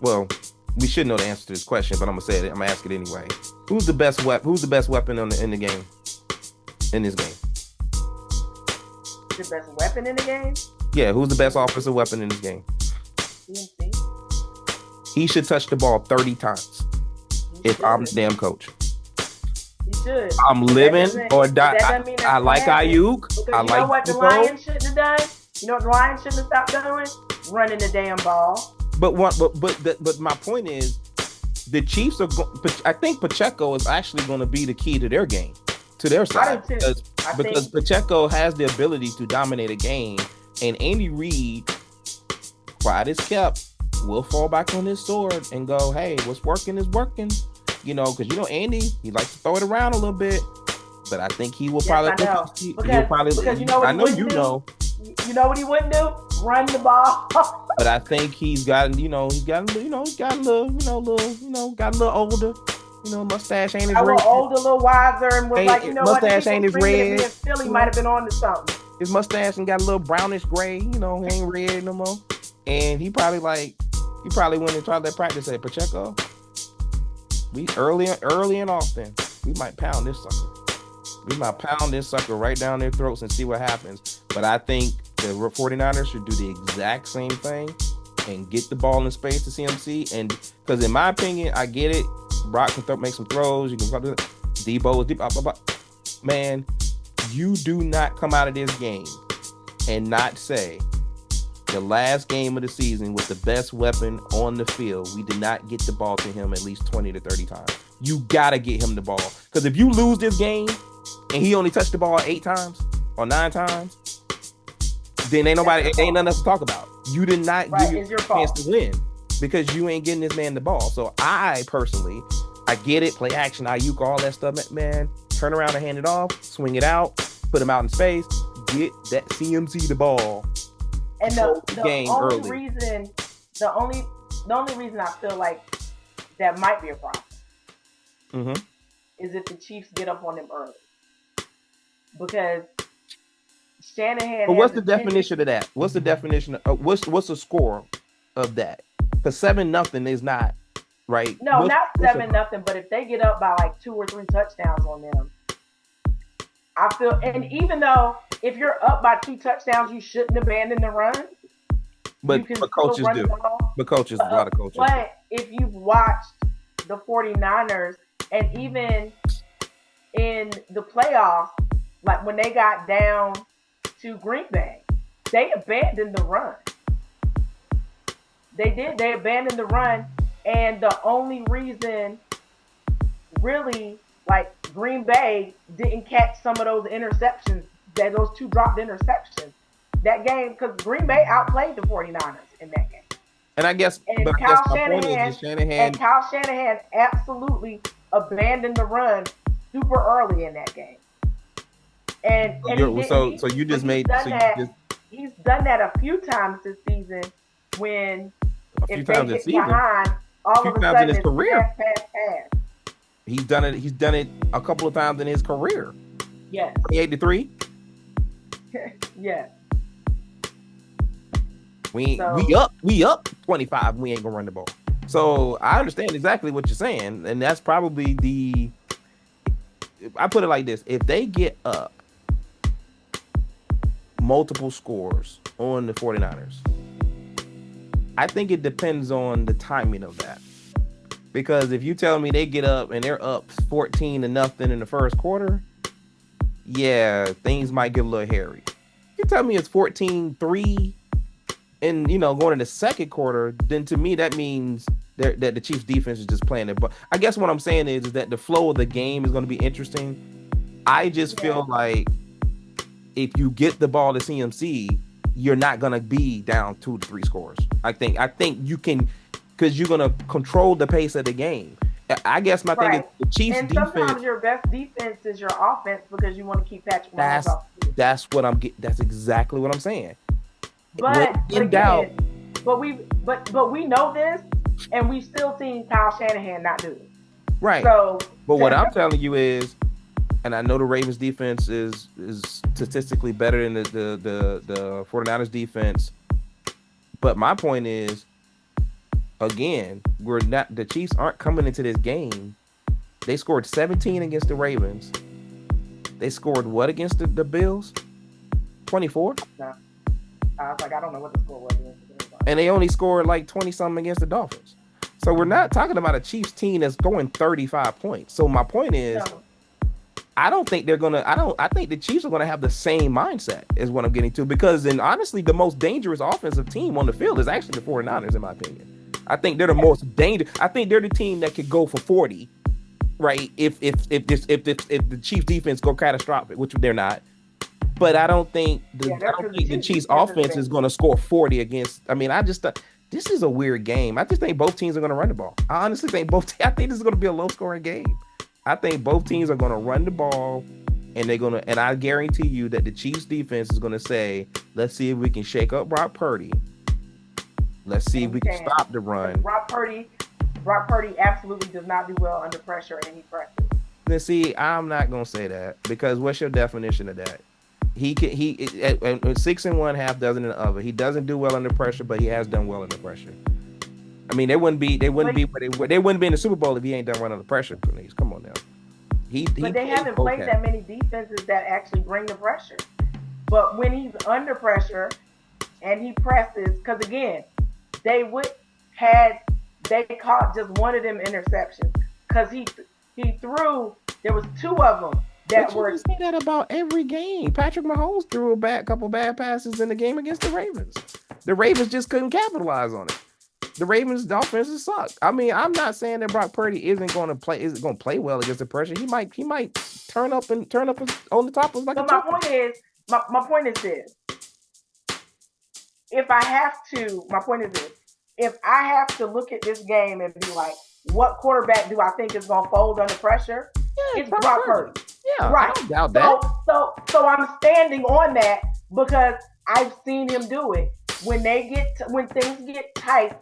Well, we should know the answer to this question, but I'm gonna say it. I'm gonna ask it anyway. Who's the best weapon? Who's the best weapon in the game? In this game? The best weapon in the game? Yeah. Who's the best offensive weapon in this game? CMC. He should touch the ball 30 times. If I'm the damn coach. He should. I'm living or die. I like Ayuk. Because I like what the Lions shouldn't have done? You know what the Lions shouldn't have stopped doing? Running the damn ball. But my point is, the Chiefs are. I think Pacheco is actually going to be the key to their game, to their side, because Pacheco has the ability to dominate a game, and Andy Reid, quiet as kept, will fall back on his sword and go, "Hey, what's working is working," because Andy, he likes to throw it around a little bit, but I think he will probably. Because you know what I know you know. You know what he wouldn't do? Run the ball. But I think he's gotten, he's gotten a little older. Mustache ain't as red. A little older, a little wiser, and was like, mustache ain't as red. Philly might have been on to something. His mustache and got a little brownish gray. He ain't red no more. And he probably went and tried that practice at Pacheco. We early and often, we might pound this sucker. We might pound this sucker right down their throats and see what happens. But I think the 49ers should do the exact same thing and get the ball in space to CMC. And because in my opinion, I get it. Brock can make some throws. You can probably Debo. Man, you do not come out of this game and not say the last game of the season with the best weapon on the field, we did not get the ball to him at least 20 to 30 times. You got to get him the ball. Because if you lose this game and he only touched the ball 8 times or 9 times, then ain't nothing else to talk about. You did not give him a chance to win because you ain't getting this man the ball. So I personally, I get it, play action, Ayuk, all that stuff, man. Turn around and hand it off, swing it out, put him out in space, get that CMC the ball. And the only reason I feel like that might be a problem is if the Chiefs get up on them early. Because Shanahan. But what's the definition of that? What's the definition of what's the score of that? Because 7-0 is not right. No, not 7-0. But if they get up by like 2 or 3 touchdowns on them, I feel. And even though if you're up by 2 touchdowns, you shouldn't abandon the run. But coaches do. But coaches, a lot of coaches. But if you've watched the 49ers, and even in the playoffs, like when they got down to Green Bay, they abandoned the run. They did. They abandoned the run, and the only reason, really, like Green Bay didn't catch some of those interceptions, those 2 dropped interceptions, that game, because Green Bay outplayed the 49ers in that game. And I guess, Kyle Shanahan absolutely abandoned the run super early in that game. He's done that a few times this season when if they get behind, all of a sudden it's pass. He's done it a couple of times in his career. Yes. 28-3. Yes. We up 25. We ain't gonna run the ball. So I understand exactly what you're saying, and that's probably I put it like this: if they get up multiple scores on the 49ers, I think it depends on the timing of that. Because if you tell me they get up and they're up 14-0 in the first quarter, yeah, things might get a little hairy. If you tell me it's 14-3 and going in the second quarter, then to me that means that the Chiefs defense is just playing it. But I guess what I'm saying is that the flow of the game is going to be interesting. I just Yeah. feel like if you get the ball to CMC, you're not going to be down 2 to 3 scores. I think you can, because you're going to control the pace of the game. I guess my thing is Right. the Chiefs And defense. sometimes your best defense is your offense because you want to keep Patrick Mahomes That's off the field. that's what I'm getting. That's exactly what I'm saying. When But in doubt, again, but we know this, and we've still seen Kyle Shanahan not do it. right? So But what I'm telling you is, and I know the Ravens defense is statistically better than the 49ers defense. But my point is, again, we're not the Chiefs aren't coming into this game. They scored 17 against the Ravens. They scored what against the Bills? 24? no, I was like, I don't know what the score was. And they only scored like 20 something against the Dolphins. So we're not talking about a Chiefs team that's going 35 points. So my point is, No. I don't think they're gonna. I think the Chiefs are gonna have the same mindset. Is what I'm getting to, because then honestly, the most dangerous offensive team on the field is actually the 49ers, in my opinion. I think they're the most dangerous. I think they're the team that could go for 40, right? If the Chiefs defense go catastrophic, which they're not. But I don't think the Chiefs offense is going to score 40 against. I mean, I just thought this is a weird game. I just think both teams are going to run the ball. I honestly think I think this is going to be a low scoring game. I think both teams are going to run the ball, and they're going to. And I guarantee you that the Chiefs defense is going to say, "Let's see if we can shake up Brock Purdy. Let's see if we can stop the run." Brock Purdy absolutely does not do well under pressure, and he presses. Then see, I'm not going to say that, because what's your definition of that? He at 6-1, half dozen in the other. He doesn't do well under pressure, but he has done well under pressure. I mean, they wouldn't be in the Super Bowl if he ain't done well under pressure. Please, come on now. But they haven't played that many defenses that actually bring the pressure. But when he's under pressure and he presses, because again, they caught just one of them interceptions because he threw. There was two of them. But you say that about every game. Patrick Mahomes threw a couple bad passes in the game against the Ravens. The Ravens just couldn't capitalize on it. The Ravens' offenses suck. I mean, I'm not saying that Brock Purdy isn't going to play well against the pressure. He might turn up on the top of like. But my point is this. My point is this. If I have to look at this game and be like, what quarterback do I think is going to fold under pressure? Yeah, it's Brock Purdy. Yeah, right. I don't doubt that. So I'm standing on that because I've seen him do it. When things get tight,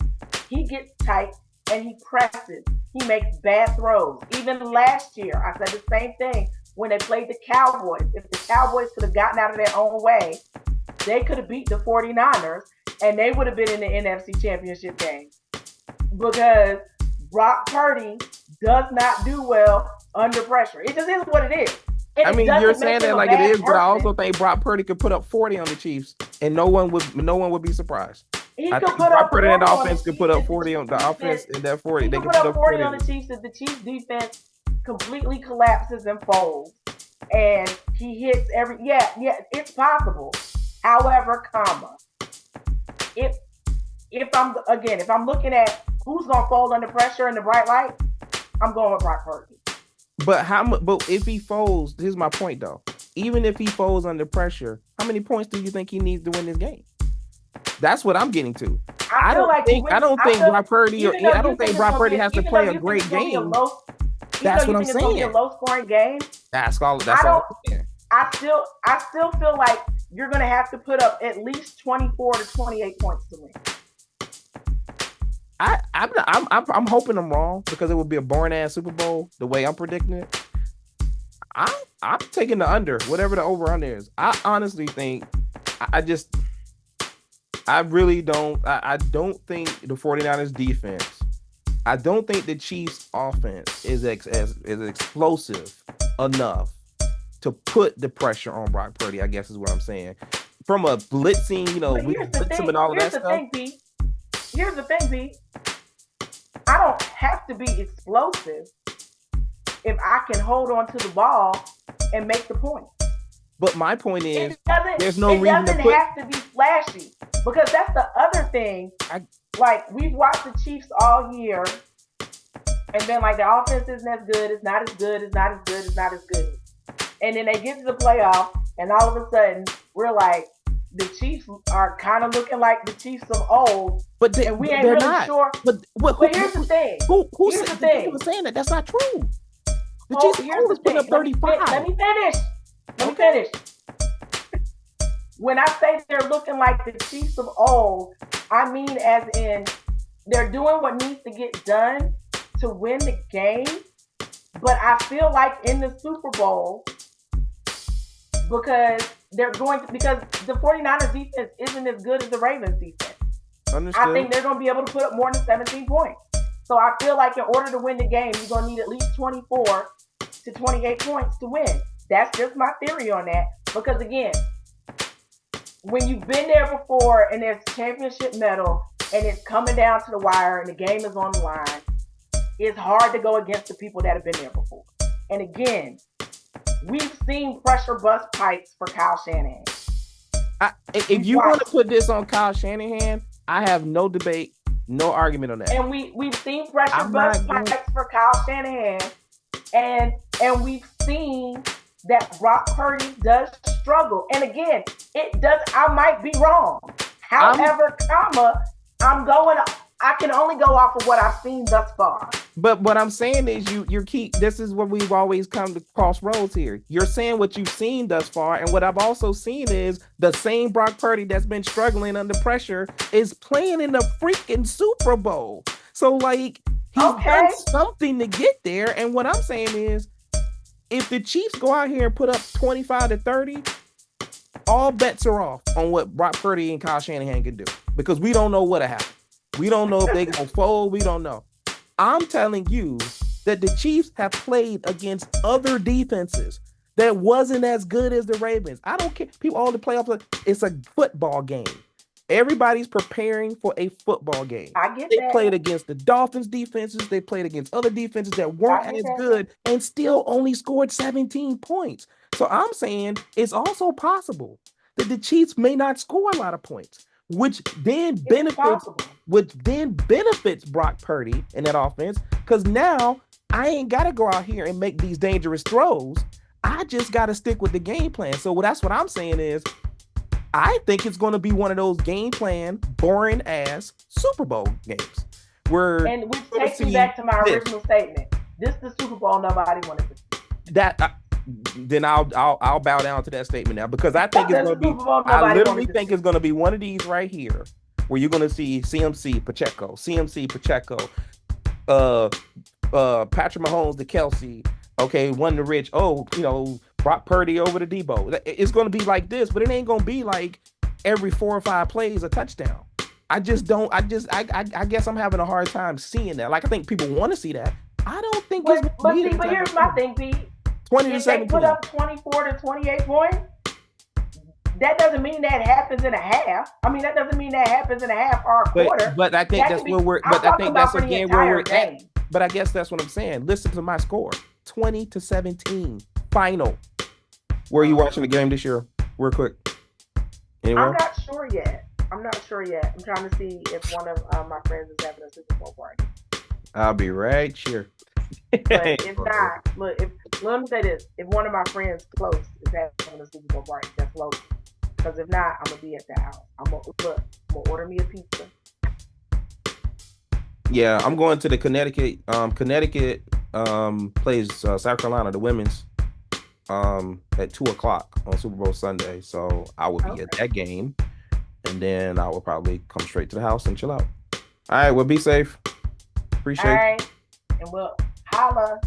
he gets tight and he presses. He makes bad throws. Even last year, I said the same thing when they played the Cowboys. If the Cowboys could have gotten out of their own way, they could have beat the 49ers and they would have been in the NFC Championship game. Because Brock Purdy does not do well under pressure. It just is what it is. I mean, you're saying that like it is, but I also think Brock Purdy could put up 40 on the Chiefs, and no one would be surprised. I think Brock Purdy and the offense could put up 40 on the offense, and that 40 they could put up 40 on the Chiefs if the Chiefs defense completely collapses and folds, and he hits every. Yeah, it's possible. However, if I'm looking at who's gonna fold under pressure in the bright light, I'm going with Brock Purdy. But if he folds, here's my point though. Even if he folds under pressure, how many points do you think he needs to win this game? That's what I'm getting to. I don't think Brock Purdy has to play a great game. That's what I'm saying. It's gonna be a low scoring game. That's all I'm saying. I still feel like you're gonna have to put up at least 24 to 28 points to win. I'm hoping I'm wrong, because it would be a boring ass Super Bowl the way I'm predicting it. I'm taking the under, whatever the over under is. I honestly think I really don't. I don't think the 49ers defense. I don't think the Chiefs offense is explosive enough to put the pressure on Brock Purdy, I guess is what I'm saying. From a blitzing, we blitz him and all of that stuff. Here's the thing, Pete. I don't have to be explosive if I can hold on to the ball and make the point. But my point is, there's no reason to put. It doesn't have to be flashy, because that's the other thing Like we've watched the Chiefs all year, and then like the offense isn't as good, it's not as good, it's not as good, it's not as good. And then they get to the playoff, and all of a sudden we're like, the Chiefs are kind of looking like the Chiefs of old, But and we ain't they're really not. sure. But But here's the thing. who Here's said the thing. was saying that? That's not true. The Oh, Chiefs here's always the put thing. up 35. Let me finish. Let me Okay. finish. When I say they're looking like the Chiefs of old, I mean as in they're doing what needs to get done to win the game. But I feel like in the Super Bowl, because because the 49ers defense isn't as good as the Ravens defense. I think Understood. they're going to be able to put up more than 17 points. So I feel like in order to win the game, you're going to need at least 24 to 28 points to win. That's just my theory on that. Because again, when you've been there before and there's championship medal and it's coming down to the wire and the game is on the line, it's hard to go against the people that have been there before. And again, we've seen pressure bust pipes for Kyle Shanahan. If you want to put this on Kyle Shanahan, I have no debate, no argument on that. And we've seen pressure bust pipes for Kyle Shanahan, and we've seen that Brock Purdy does struggle. And again, it does. I might be wrong. However, I can only go off of what I've seen thus far. But what I'm saying is you keep, this is what we've always come to crossroads here. You're saying what you've seen thus far, and what I've also seen is the same Brock Purdy that's been struggling under pressure is playing in the freaking Super Bowl. So like he's done something to get there. And what I'm saying is, if the Chiefs go out here and put up 25 to 30, all bets are off on what Brock Purdy and Kyle Shanahan can do, because we don't know what'll happen. We don't know if they can fold. We don't know. I'm telling you that the Chiefs have played against other defenses that wasn't as good as the Ravens. I don't care. People, all the playoffs, it's a football game. Everybody's preparing for a football game. I get they that. Played against the Dolphins defenses. They played against other defenses that weren't as good and still only scored 17 points. So I'm saying it's also possible that the Chiefs may not score a lot of points, which then benefits Brock Purdy in that offense, because now I ain't got to go out here and make these dangerous throws. I just got to stick with the game plan. So that's what I'm saying is, I think it's going to be one of those game plan, boring ass Super Bowl games. And which takes me back to my original statement. This is the Super Bowl nobody wanted to see. Then I'll bow down to that statement now, because I think it's going to be. I literally think it's going to be one of these right here, where you're going to see CMC Pacheco, Patrick Mahomes to Kelsey. Okay, one to Rich. Oh, Brock Purdy over to Debo. It's going to be like this, but it ain't going to be like every 4 or 5 plays a touchdown. I guess I'm having a hard time seeing that. Like, I think people want to see that. I don't think but here's my thing, Pete. 20 to 17. They put up 24 to 28 points. That doesn't mean that happens in a half. I mean, that doesn't mean that happens in a half or a quarter. But I think that's where we're. But I think that's again where we're at. But I guess that's what I'm saying. Listen to my score: 20 to 17 final. Where are you watching the game this year? Real quick. Anywhere? I'm not sure yet. I'm trying to see if one of my friends is having a Super Bowl party. I'll be right here. But if not, let me say this: if one of my friends close is having a Super Bowl party, that's local. Because if not, I'm gonna be at the house. I'm gonna order me a pizza. Yeah, I'm going to the Connecticut. Connecticut plays South Carolina, the women's, at 2:00 on Super Bowl Sunday. So I will be at that game, and then I will probably come straight to the house and chill out. All right, well, be safe. Appreciate it. All right, and we'll holla.